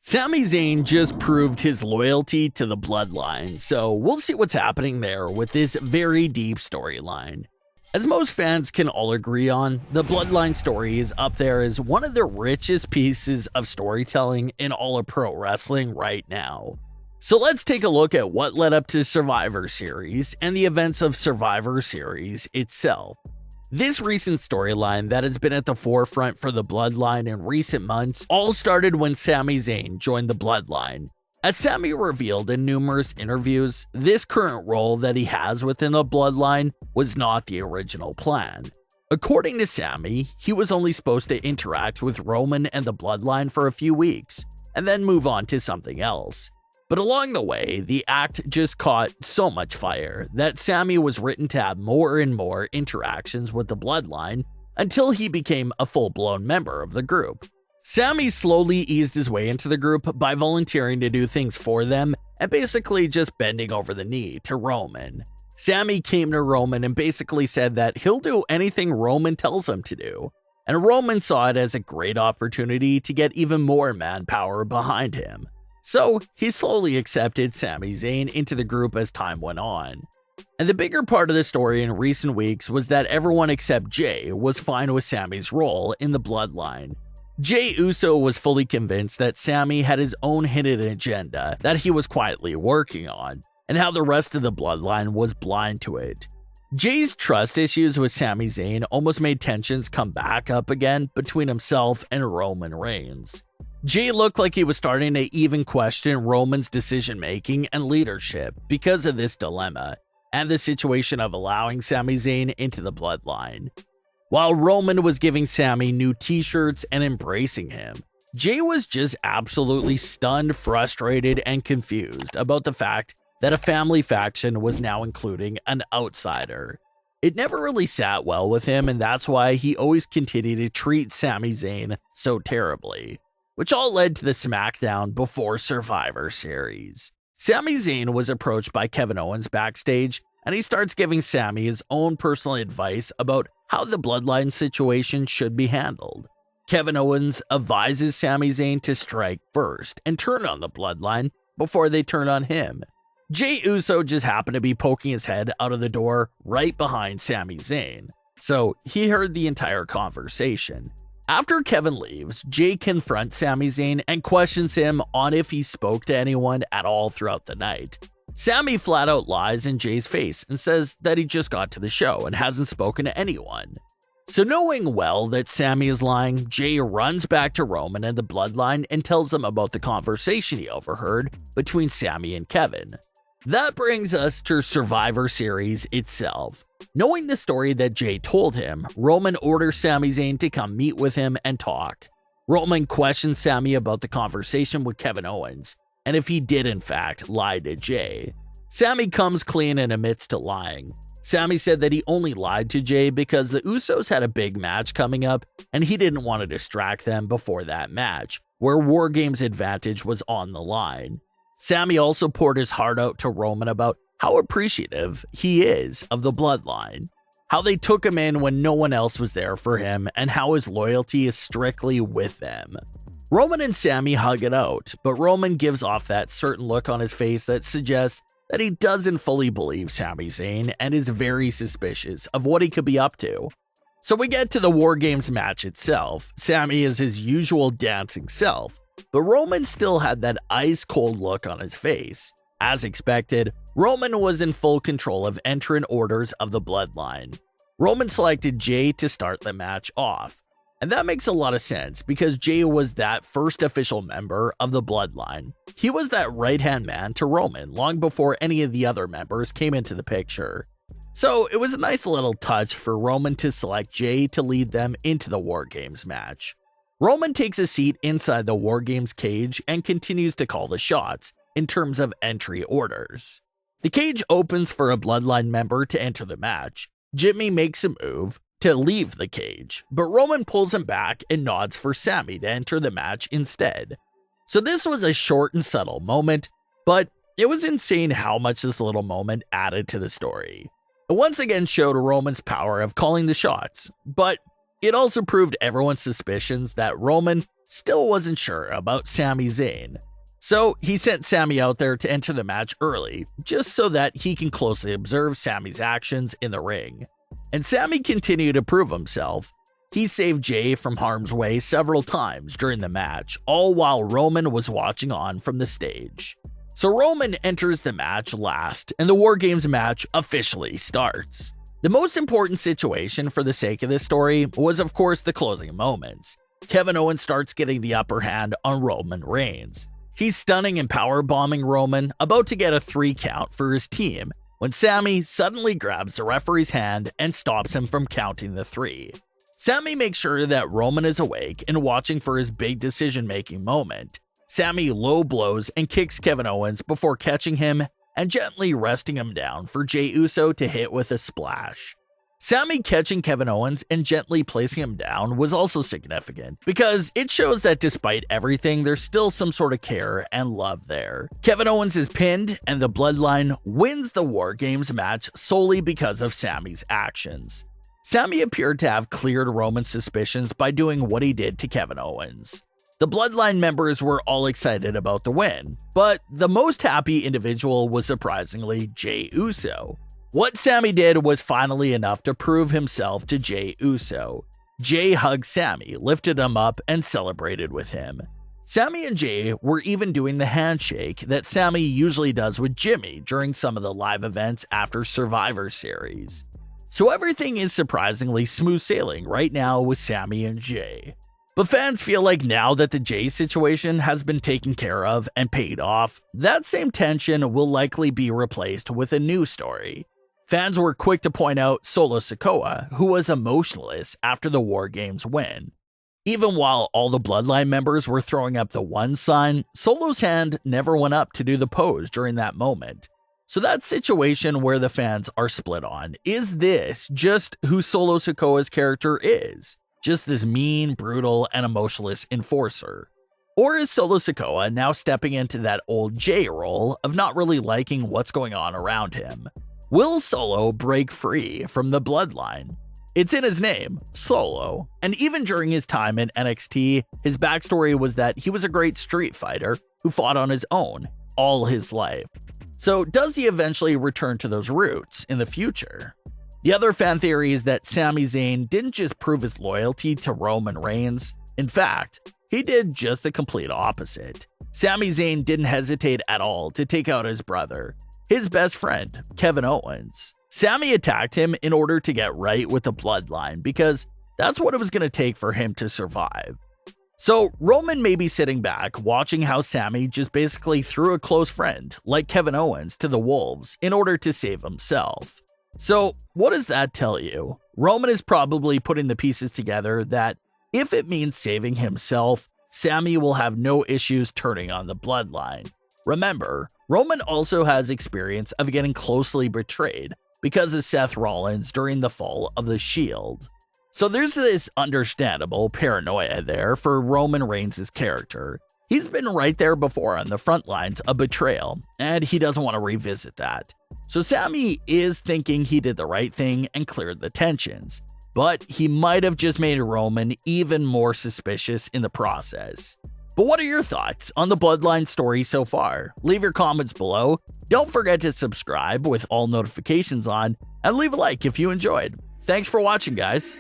Sami Zayn just proved his loyalty to the Bloodline, so we'll see what's happening there with this very deep storyline. As most fans can all agree on, the Bloodline story is up there as one of the richest pieces of storytelling in all of pro wrestling right now. So let's take a look at what led up to Survivor Series and the events of Survivor Series itself. This recent storyline that has been at the forefront for the Bloodline in recent months all started when Sami Zayn joined the Bloodline. As Sami revealed in numerous interviews, this current role that he has within the Bloodline was not the original plan. According to Sami, he was only supposed to interact with Roman and the Bloodline for a few weeks, and then move on to something else. But along the way, the act just caught so much fire that Sami was written to have more and more interactions with the Bloodline until he became a full-blown member of the group. Sami slowly eased his way into the group by volunteering to do things for them and basically just bending over the knee to Roman. Sami came to Roman and basically said that he'll do anything Roman tells him to do, and Roman saw it as a great opportunity to get even more manpower behind him. So he slowly accepted Sami Zayn into the group as time went on. And the bigger part of the story in recent weeks was that everyone except Jey was fine with Sami's role in the Bloodline. Jey Uso was fully convinced that Sami had his own hidden agenda that he was quietly working on, and how the rest of the Bloodline was blind to it. Jey's trust issues with Sami Zayn almost made tensions come back up again between himself and Roman Reigns. Jey looked like he was starting to even question Roman's decision-making and leadership because of this dilemma, and the situation of allowing Sami Zayn into the Bloodline. While Roman was giving Sami new t-shirts and embracing him, Jey was just absolutely stunned, frustrated, and confused about the fact that a family faction was now including an outsider. It never really sat well with him, and that's why he always continued to treat Sami Zayn so terribly, which all led to the Smackdown before Survivor Series. Sami Zayn was approached by Kevin Owens backstage, and he starts giving Sami his own personal advice about how the Bloodline situation should be handled. Kevin Owens advises Sami Zayn to strike first and turn on the Bloodline before they turn on him. Jey Uso just happened to be poking his head out of the door right behind Sami Zayn, so he heard the entire conversation. After Kevin leaves, Jey confronts Sami Zayn and questions him on if he spoke to anyone at all throughout the night. Sami flat out lies in Jey's face and says that he just got to the show and hasn't spoken to anyone. So knowing well that Sami is lying, Jey runs back to Roman and the Bloodline and tells them about the conversation he overheard between Sami and Kevin. That brings us to Survivor Series itself. Knowing the story that Jey told him, Roman orders Sami Zayn to come meet with him and talk. Roman questions Sami about the conversation with Kevin Owens, and if he did in fact lie to Jey. Sami comes clean and admits to lying. Sami said that he only lied to Jey because the Usos had a big match coming up, and he didn't want to distract them before that match, where Wargames' advantage was on the line. Sami also poured his heart out to Roman about how appreciative he is of the Bloodline, how they took him in when no one else was there for him, and how his loyalty is strictly with them. Roman and Sami hug it out, but Roman gives off that certain look on his face that suggests that he doesn't fully believe Sami Zayn and is very suspicious of what he could be up to. So we get to the Wargames match itself. Sami is his usual dancing self, but Roman still had that ice-cold look on his face. As expected, Roman was in full control of entrant orders of the Bloodline. Roman selected Jey to start the match off, and that makes a lot of sense because Jey was that first official member of the Bloodline. He was that right-hand man to Roman long before any of the other members came into the picture. So it was a nice little touch for Roman to select Jey to lead them into the Wargames match. Roman takes a seat inside the Wargames cage and continues to call the shots in terms of entry orders. The cage opens for a Bloodline member to enter the match. Jimmy makes a move to leave the cage, but Roman pulls him back and nods for Sami to enter the match instead. So this was a short and subtle moment, but it was insane how much this little moment added to the story. It once again showed Roman's power of calling the shots, but it also proved everyone's suspicions that Roman still wasn't sure about Sami Zayn. So he sent Sami out there to enter the match early, just so that he can closely observe Sami's actions in the ring. And Sami continued to prove himself. He saved Jey from harm's way several times during the match, all while Roman was watching on from the stage. So Roman enters the match last, and the Wargames match officially starts. The most important situation for the sake of this story was, of course, the closing moments. Kevin Owens starts getting the upper hand on Roman Reigns. He's stunning and powerbombing Roman, about to get a 3 count for his team, when Sami suddenly grabs the referee's hand and stops him from counting the 3. Sami makes sure that Roman is awake and watching for his big decision-making moment. Sami low blows and kicks Kevin Owens before catching him and gently resting him down for Jey Uso to hit with a splash. Sami catching Kevin Owens and gently placing him down was also significant, because it shows that despite everything, there's still some sort of care and love there. Kevin Owens is pinned, and the Bloodline wins the Wargames match solely because of Sami's actions. Sami appeared to have cleared Roman's suspicions by doing what he did to Kevin Owens. The Bloodline members were all excited about the win, but the most happy individual was surprisingly Jey Uso. What Sami did was finally enough to prove himself to Jey Uso. Jey hugged Sami, lifted him up, and celebrated with him. Sami and Jey were even doing the handshake that Sami usually does with Jimmy during some of the live events after Survivor Series. So everything is surprisingly smooth sailing right now with Sami and Jey. But fans feel like now that the Jey situation has been taken care of and paid off, that same tension will likely be replaced with a new story. Fans were quick to point out Solo Sikoa, who was emotionless after the Wargames win. Even while all the Bloodline members were throwing up the 1 sign, Solo's hand never went up to do the pose during that moment. So that situation where the fans are split on, is this just who Solo Sikoa's character is? Just this mean, brutal, and emotionless enforcer? Or is Solo Sikoa now stepping into that old Jey role of not really liking what's going on around him? Will Solo break free from the Bloodline? It's in his name, Solo, and even during his time in NXT, his backstory was that he was a great street fighter who fought on his own all his life. So does he eventually return to those roots in the future? The other fan theory is that Sami Zayn didn't just prove his loyalty to Roman Reigns. In fact, he did just the complete opposite. Sami Zayn didn't hesitate at all to take out his brother, his best friend, Kevin Owens. Sami attacked him in order to get right with the Bloodline, because that's what it was going to take for him to survive. So Roman may be sitting back watching how Sami just basically threw a close friend like Kevin Owens to the wolves in order to save himself. So what does that tell you? Roman is probably putting the pieces together that if it means saving himself, Sami will have no issues turning on the Bloodline. Remember, Roman also has experience of getting closely betrayed because of Seth Rollins during the fall of the Shield. So there's this understandable paranoia there for Roman Reigns' character. He's been right there before on the front lines of betrayal, and he doesn't want to revisit that. So Sami is thinking he did the right thing and cleared the tensions, but he might have just made Roman even more suspicious in the process. But what are your thoughts on the Bloodline story so far? Leave your comments below. Don't forget to subscribe with all notifications on, and leave a like if you enjoyed. Thanks for watching, guys.